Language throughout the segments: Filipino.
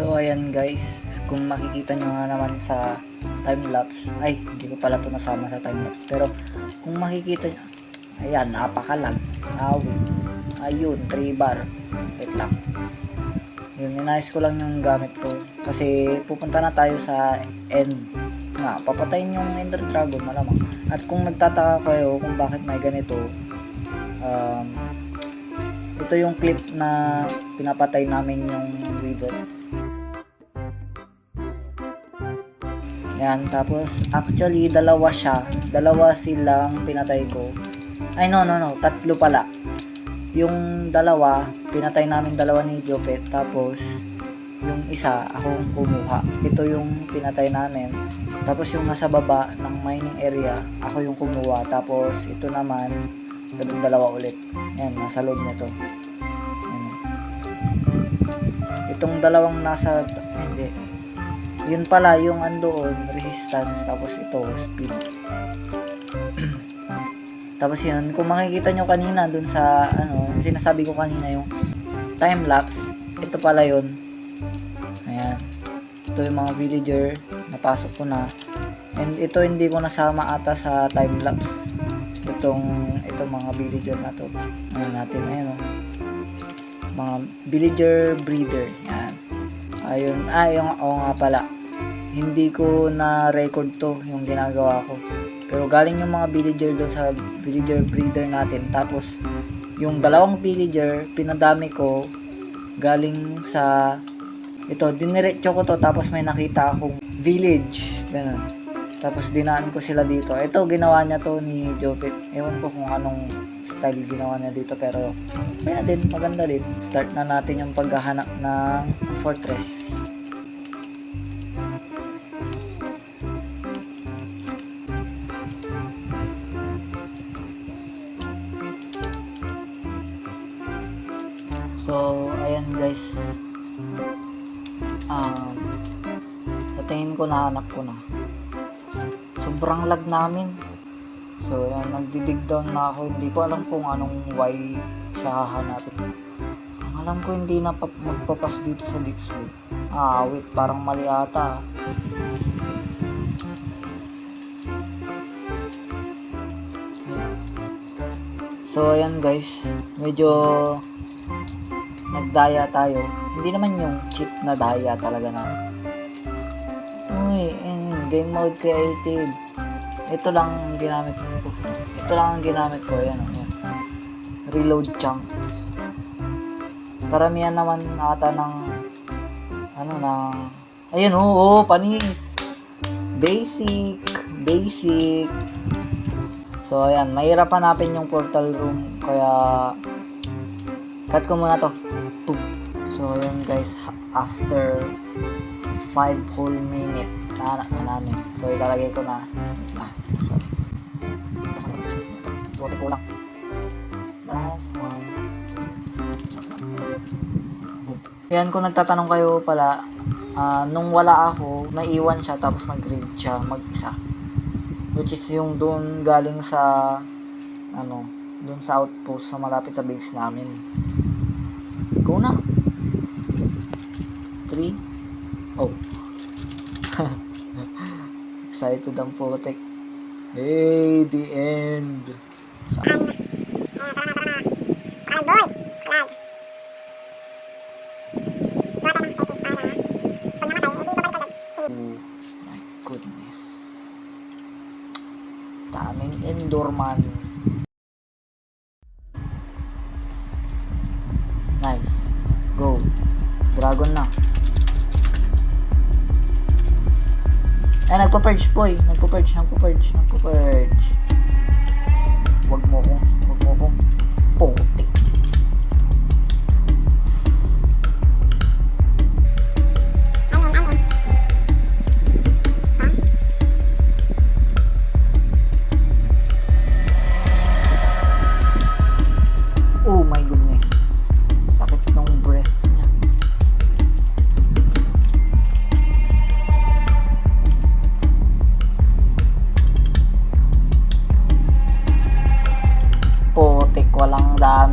So ayan guys, kung makikita nyo nga naman sa time-lapse, ay hindi ko pala ito nasama sa time-lapse, pero kung makikita nyo, ayan, napakalag, wait, ayun, 3 bar, wait lang, yun, inayos ko lang yung gamit ko, kasi pupunta na tayo sa end, nga, papatayin yung Ender Dragon malamang. At kung nagtataka kayo kung bakit may ganito, ito yung clip na pinapatay namin yung Wither. Yan, tapos actually dalawa silang pinatay ko. Ay no, tatlo pala. Yung dalawa, pinatay namin dalawa ni Jopet, tapos yung isa, akong kumuha. Ito yung pinatay namin. Tapos yung nasa baba ng mining area, ako yung kumuha. Tapos ito naman, yung dalawa ulit. Yan, nasa loob nito. Yan. Itong dalawang nasa, hindi. Yun pala, yung andoon, resistance. Tapos ito, speed. Tapos yun, kung makikita nyo kanina dun sa, yung sinasabi ko kanina, yung time-lapse, ito pala yun. Ayan. Ito yung mga villager, napasok ko na. And ito hindi ko nasama ata sa time-lapse. Itong mga villager na to. Ano natin, ayan o. Mga villager breeder. Ayan. Ayun, yung nga pala. Hindi ko na-record to, yung ginagawa ko. Pero galing yung mga villager doon sa villager breeder natin. Tapos, yung dalawang villager, pinadami ko galing sa ito, diniretso ko to, tapos may nakita akong village, ganun. Tapos dinaan ko sila dito. Ito, ginawa niya to ni Jopet. Ewan ko kung anong style ginawa niya dito, pero okay na din, maganda din. Start na natin yung paghahanap ng fortress. So, ayan guys. Sa tingin ko nahanap ko na. Sobrang lag namin. So, ayan, nagdidig down na ako. Hindi ko alam kung anong why siya hahanapin. Alam ko hindi na magpapas dito sa deep sleep. Wait, parang mali ata. So, ayan guys. Medyo nagdaya tayo. Hindi naman yung cheat na daya talaga na. Uy, game mode creative. Ito lang ang ginamit ko. Ayan. Reload chunks. Karamihan naman ata ng ayan, panis. Basic. So, ayan, mahirap hanapin yung portal room, kaya cut ko muna to. So, ayan guys, after 5 whole minute, nahanap na namin. So, ilalagay ko na. Buti ko lang. Last one. Yan, kung nagtatanong kayo pala, nung wala ako, naiwan siya, tapos nag-raid siya mag-isa. Which is yung doon galing sa, doon sa outpost sa malapit sa base namin. Go na! 3. Oh. Excited ang putik. Hey, the end. Oh my goodness. Daming Enderman. Nice. Go. Dragon na. Ay, nagpa-purge po eh. Nagpa-purge. Wag mo kong putik. Oh my goodness. Sakit ng breath niya. Putik, walang dami.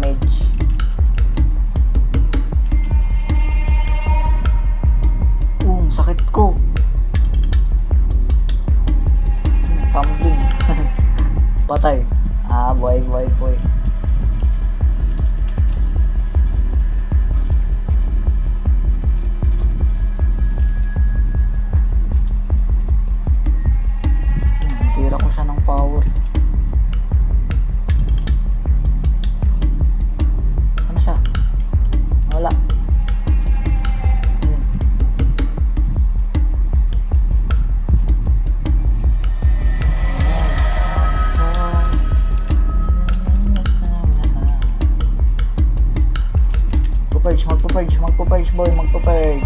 magpo-purge boy, magpo-purge.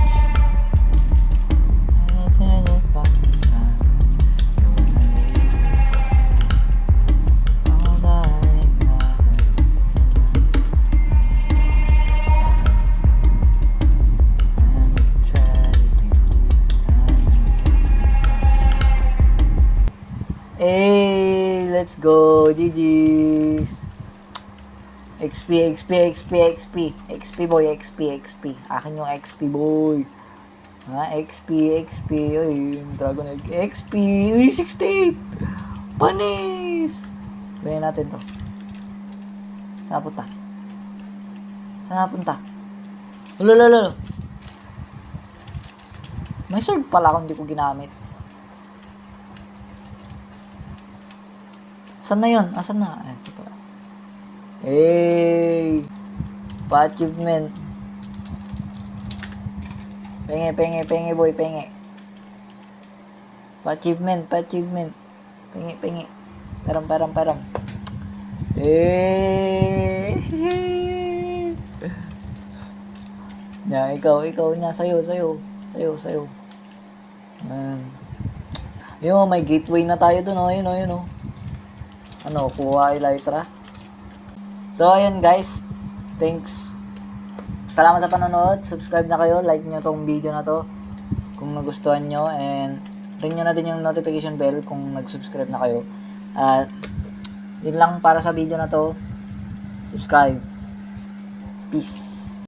Hey, let's go, GG's. XP boy, XP. Akin yung XP boy. Ha, XP. Uy, yung Dragon Egg. XP. Uy, 68. Panis. Bayan natin to. Saan napunta? Lolo. May sword pala kung hindi ko ginamit. Asan na yun? Asan na? Ito pala. Hey! Pa-achievement. Penge boy, penge. Pa-achievement. Penge. Param. Hey! Ya, ikaw niya, sayo. Yun, may gateway na tayo dun, oh. Yun, oh. Ano, kuha Elytra. So, ayun guys. Thanks. Salamat sa panonood. Subscribe na kayo. Like nyo tong video na to kung nagustuhan nyo. And ring nyo na din yung notification bell kung nag-subscribe na kayo. At yun lang para sa video na to. Subscribe. Peace.